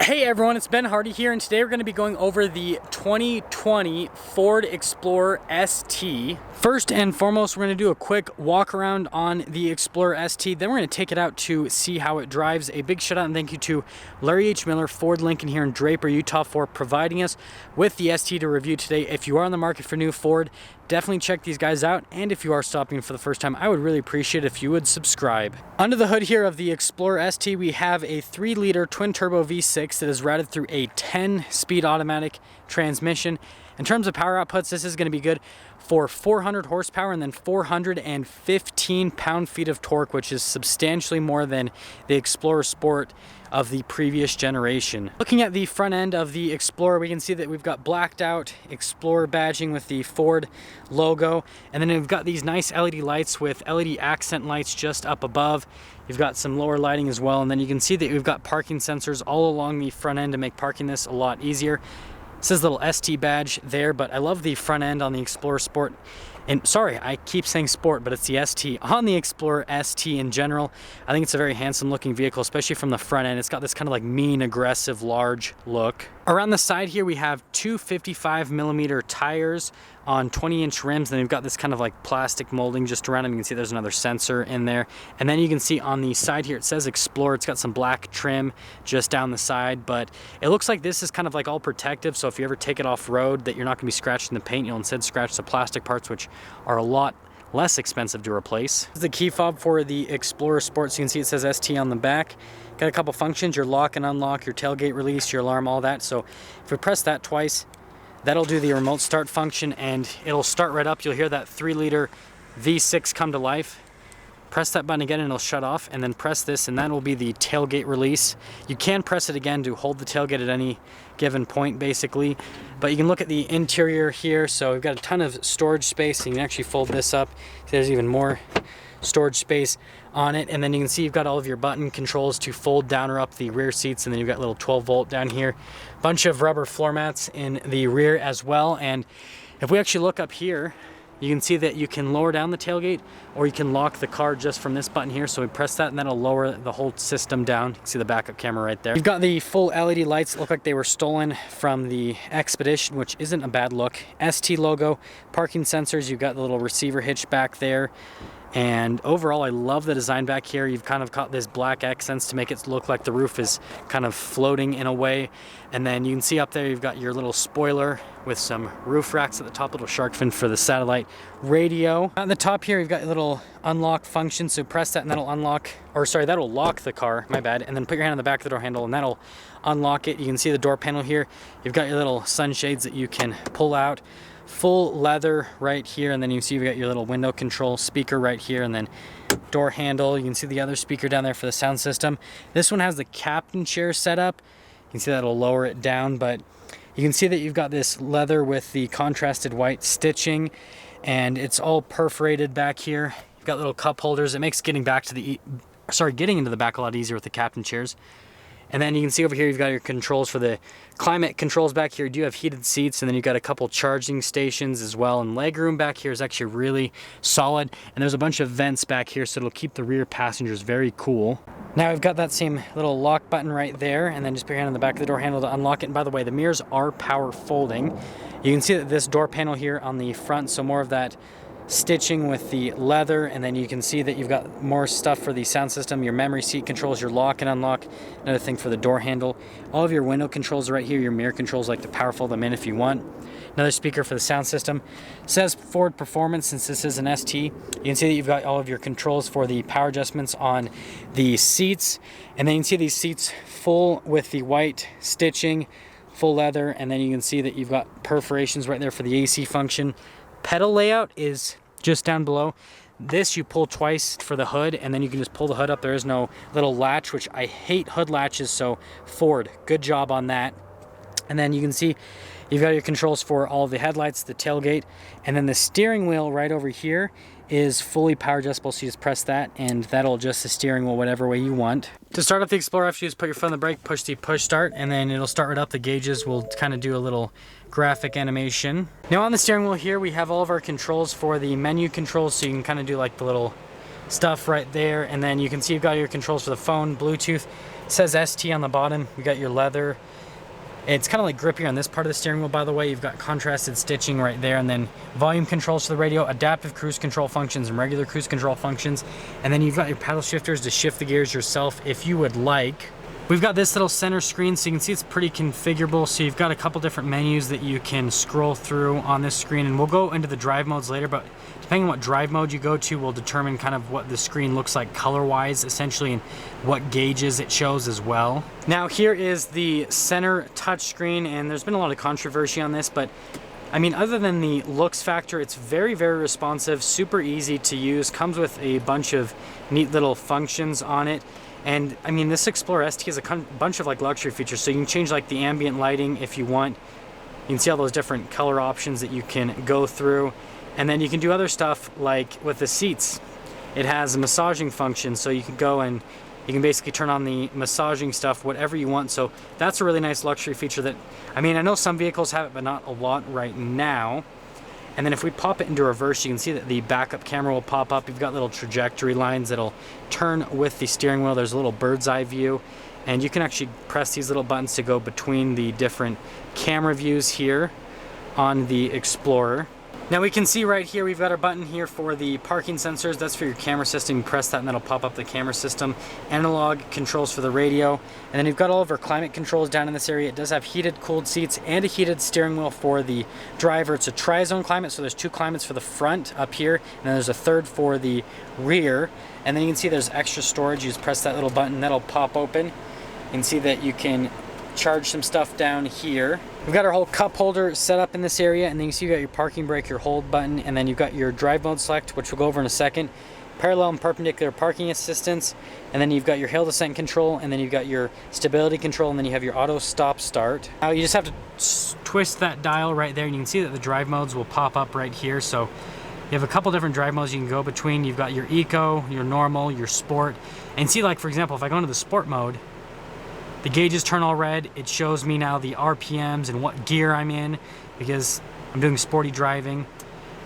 Hey everyone, it's Ben Hardy here, and today we're going to be going over the 2020 Ford Explorer ST. First and foremost, we're going to do a quick walk around on the Explorer ST, then we're going to take it out to see how it drives. A big shout out and thank you to Larry H. Miller, Ford Lincoln here in Draper, Utah, for providing us with the ST to review today. If you are on the market for new Ford, definitely check these guys out, and if you are stopping for the first time, I would really appreciate it if you would subscribe. Under the hood here of the Explorer ST, we have a 3-liter twin-turbo V6 that is routed through a 10-speed automatic transmission. In terms of power outputs, this is going to be good for 400 horsepower and then 415 pound-feet of torque, which is substantially more than the Explorer Sport of the previous generation. Looking at the front end of the Explorer, we can see that we've got blacked out Explorer badging with the Ford logo, and then we've got these nice LED lights with LED accent lights just up above. You've got some lower lighting as well, and then you can see that we've got parking sensors all along the front end to make parking this a lot easier. It says little ST badge there, but I love the front end on the Explorer Sport. And sorry, I keep saying Sport, but it's the ST on the Explorer ST in general. I think it's a very handsome looking vehicle, especially from the front end. It's got this kind of like mean, aggressive, large look. Around the side here, we have two 55mm tires on 20-inch rims. Then we've got this kind of like plastic molding just around them. You can see there's another sensor in there. And then you can see on the side here, it says Explorer. It's got some black trim just down the side, but it looks like this is kind of like all protective. So if you ever take it off road, that you're not gonna be scratching the paint. You'll instead scratch the plastic parts, which are a lot less expensive to replace. This is the key fob for the Explorer Sport. So you can see it says ST on the back. Got a couple functions, your lock and unlock, your tailgate release, your alarm, all that. So if we press that twice, that'll do the remote start function and it'll start right up. You'll hear that 3-liter V6 come to life. Press that button again and it'll shut off, and then press this and that will be the tailgate release. You can press it again to hold the tailgate at any given point basically, but you can look at the interior here. So we've got a ton of storage space, and you can actually fold this up. There's even more storage space on it, and then you can see you've got all of your button controls to fold down or up the rear seats, and then you've got a little 12-volt down here. Bunch of rubber floor mats in the rear as well, and if we actually look up here, you can see that you can lower down the tailgate or you can lock the car just from this button here. So we press that and that'll lower the whole system down. You can see the backup camera right there. You've got the full LED lights that look like they were stolen from the Expedition, which isn't a bad look. ST logo, parking sensors, you've got the little receiver hitch back there. And overall, I love the design back here. You've kind of got this black accents to make it look like the roof is kind of floating in a way. And then you can see up there, you've got your little spoiler with some roof racks at the top, little shark fin for the satellite radio. At the top here, you've got a little unlock function. So press that and that'll unlock, or sorry, that'll lock the car, my bad. And then put your hand on the back of the door handle and that'll unlock it. You can see the door panel here. You've got your little sunshades that you can pull out. Full leather right here, and then you can see you've got your little window control speaker right here, and then door handle. You can see the other speaker down there for the sound system. This one has the captain chair set up. You can see that'll lower it down, but you can see that you've got this leather with the contrasted white stitching, and it's all perforated back here. You've got little cup holders. It makes getting into the back a lot easier with the captain chairs. And then you can see over here, you've got your controls for the climate controls back here. You do have heated seats, and then you've got a couple charging stations as well. And legroom back here is actually really solid. And there's a bunch of vents back here, so it'll keep the rear passengers very cool. Now we've got that same little lock button right there, and then just put your hand on the back of the door handle to unlock it. And by the way, the mirrors are power folding. You can see that this door panel here on the front, so more of that stitching with the leather, and then you can see that you've got more stuff for the sound system, your memory seat controls, your lock and unlock, another thing for the door handle. All of your window controls are right here, your mirror controls, like to power fold them in if you want. Another speaker for the sound system. It says Ford Performance since this is an ST. You can see that you've got all of your controls for the power adjustments on the seats, and then you can see these seats full with the white stitching, full leather, and then you can see that you've got perforations right there for the AC function. Pedal layout is just down below. This you pull twice for the hood, and then you can just pull the hood up. There is no little latch, which I hate hood latches, so Ford, good job on that. And then you can see you've got your controls for all of the headlights, the tailgate, and then the steering wheel right over here is fully power adjustable, so you just press that and that'll adjust the steering wheel whatever way you want. To start up the Explorer, after you just put your foot on the brake, push the push start, and then it'll start right up. The gauges will kind of do a little graphic animation. Now on the steering wheel here, we have all of our controls for the menu controls, so you can kind of do like the little stuff right there. And then you can see you've got your controls for the phone, Bluetooth. It says ST on the bottom. You got your leather. It's kind of like grippier on this part of the steering wheel, by the way. You've got contrasted stitching right there, and then volume controls for the radio, adaptive cruise control functions, and regular cruise control functions. And then you've got your paddle shifters to shift the gears yourself if you would like. We've got this little center screen, so you can see it's pretty configurable. So you've got a couple different menus that you can scroll through on this screen, and we'll go into the drive modes later, but depending on what drive mode you go to will determine kind of what the screen looks like color-wise, essentially, and what gauges it shows as well. Now here is the center touch screen, and there's been a lot of controversy on this, but I mean, other than the looks factor, it's very, very responsive, super easy to use, comes with a bunch of neat little functions on it. And I mean, this Explorer ST has a bunch of like luxury features, so you can change like the ambient lighting if you want. You can see all those different color options that you can go through. And then you can do other stuff like with the seats. It has a massaging function, so you can go and you can basically turn on the massaging stuff, whatever you want. So that's a really nice luxury feature that, I mean, I know some vehicles have it, but not a lot right now. And then if we pop it into reverse, you can see that the backup camera will pop up. You've got little trajectory lines that'll turn with the steering wheel. There's a little bird's eye view, and you can actually press these little buttons to go between the different camera views here on the Explorer. Now we can see right here, we've got our button here for the parking sensors. That's for your camera system. You press that and that'll pop up the camera system. Analog controls for the radio. And then you've got all of our climate controls down in this area. It does have heated, cooled seats and a heated steering wheel for the driver. It's a tri-zone climate, so there's 2 climates for the front up here, and then there's a 3rd for the rear. And then you can see there's extra storage. You just press that little button, that'll pop open. You can see that you can charge some stuff down here. We've got our whole cup holder set up in this area, and then you see you got your parking brake, your hold button, and then you've got your drive mode select, which we'll go over in a second, parallel and perpendicular parking assistance, and then you've got your hill descent control, and then you've got your stability control, and then you have your auto stop start. Now you just have to twist that dial right there, and you can see that the drive modes will pop up right here. So you have a couple different drive modes you can go between. You've got your eco, your normal, your sport, and see, like for example, if I go into the sport mode, the gauges turn all red. It shows me now the RPMs and what gear I'm in because I'm doing sporty driving. You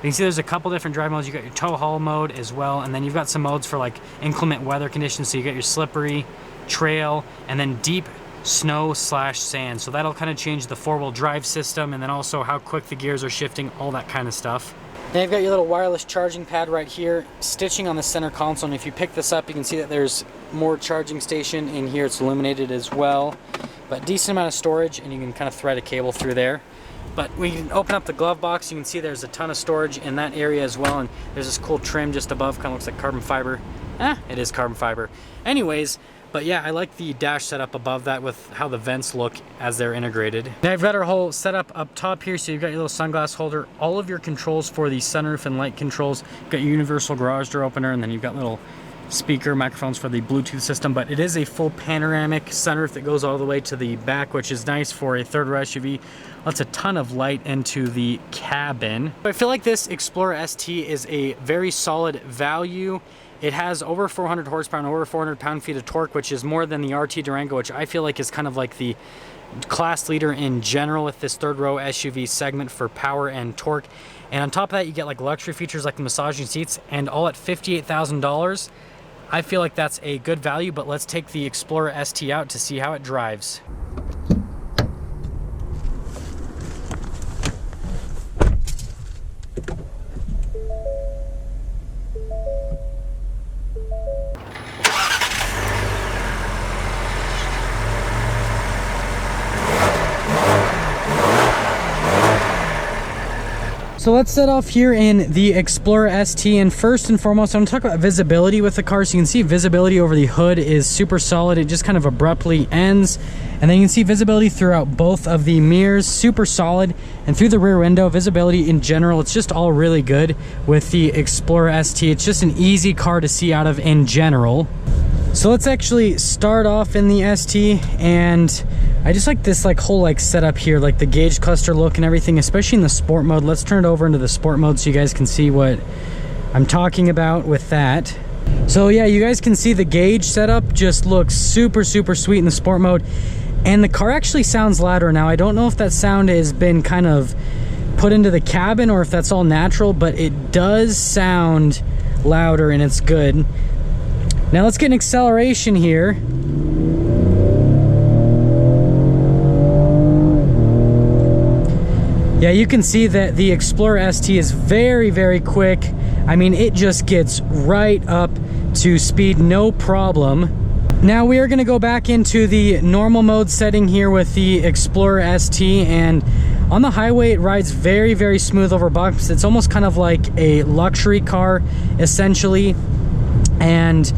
can see there's a couple different drive modes. You got your tow haul mode as well, and then you've got some modes for like inclement weather conditions. So you got your slippery, trail, and then deep snow/sand. So that'll kind of change the 4-wheel drive system, and then also how quick the gears are shifting, all that kind of stuff. Then you've got your little wireless charging pad right here, stitching on the center console, and if you pick this up, you can see that there's more charging station in here. It's illuminated as well, but decent amount of storage, and you can kind of thread a cable through there. But when you can open up the glove box, you can see there's a ton of storage in that area as well, and there's this cool trim just above, kind of looks like carbon fiber. It is carbon fiber. Anyways, but yeah, I like the dash setup above that with how the vents look as they're integrated. Now you've got our whole setup up top here, so you've got your little sunglass holder, all of your controls for the sunroof and light controls. You've got your universal garage door opener, and then you've got little speaker microphones for the Bluetooth system, but it is a full panoramic sunroof that goes all the way to the back, which is nice for a 3rd-row SUV. Lets a ton of light into the cabin. I feel like this Explorer ST is a very solid value. It has over 400 horsepower and over 400 pound-feet of torque, which is more than the RT Durango, which I feel like is kind of like the class leader in general with this 3rd-row SUV segment for power and torque. And on top of that, you get like luxury features like the massaging seats, and all at $58,000. I feel like that's a good value, but let's take the Explorer ST out to see how it drives. So let's set off here in the Explorer ST, and first and foremost, I'm going to talk about visibility with the car. So you can see visibility over the hood is super solid. It just kind of abruptly ends, and then you can see visibility throughout both of the mirrors, super solid, and through the rear window, visibility in general, it's just all really good with the Explorer ST. It's just an easy car to see out of in general. So let's actually start off in the ST, and I just like this whole setup here, like the gauge cluster look and everything, especially in the sport mode. Let's turn it over into the sport mode so you guys can see what I'm talking about with that. So yeah, you guys can see the gauge setup just looks super sweet in the sport mode, and the car actually sounds louder. Now I don't know if that sound has been kind of put into the cabin or if that's all natural, but it does sound louder, and it's good. Now let's get an acceleration here. Yeah, you can see that the Explorer ST is very, very quick. I mean, it just gets right up to speed, no problem. Now we are gonna go back into the normal mode setting here with the Explorer ST, and on the highway it rides very, very smooth over bumps. It's almost kind of like a luxury car, essentially. And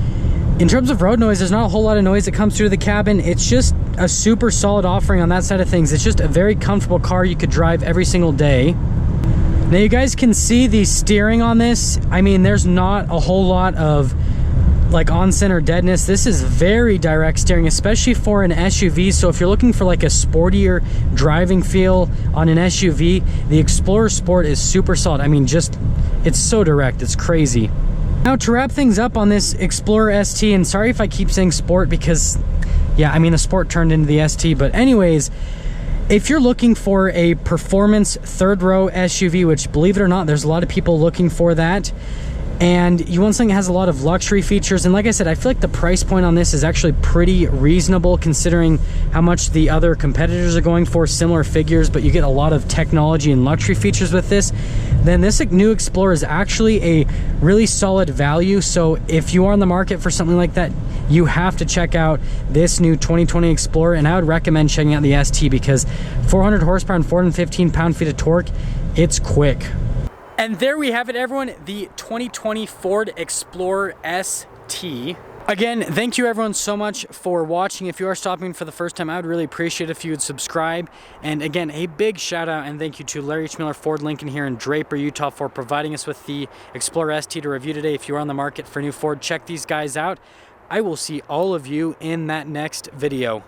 in terms of road noise, there's not a whole lot of noise that comes through the cabin. It's just a super solid offering on that side of things. It's just a very comfortable car you could drive every single day. Now you guys can see the steering on this. I mean, there's not a whole lot of like on-center deadness. This is very direct steering, especially for an SUV. So if you're looking for like a sportier driving feel on an SUV, the Explorer Sport is super solid. I mean, just, it's so direct, it's crazy. Now to wrap things up on this Explorer ST, and sorry if I keep saying Sport because, yeah, I mean the Sport turned into the ST, but anyways, if you're looking for a performance third row SUV, which believe it or not, there's a lot of people looking for that, and you want something that has a lot of luxury features, and like I said, I feel like the price point on this is actually pretty reasonable considering how much the other competitors are going for, similar figures, but you get a lot of technology and luxury features with this, then this new Explorer is actually a really solid value. So if you are on the market for something like that, you have to check out this new 2020 Explorer, and I would recommend checking out the ST because 400 horsepower and 415 pound-feet of torque, it's quick. And there we have it, everyone, the 2020 Ford Explorer ST. Again, thank you everyone so much for watching. If you are stopping for the first time, I would really appreciate if you would subscribe. And again, a big shout out and thank you to Larry H. Miller Ford Lincoln here in Draper, Utah for providing us with the Explorer ST to review today. If you are on the market for new Ford, check these guys out. I will see all of you in that next video.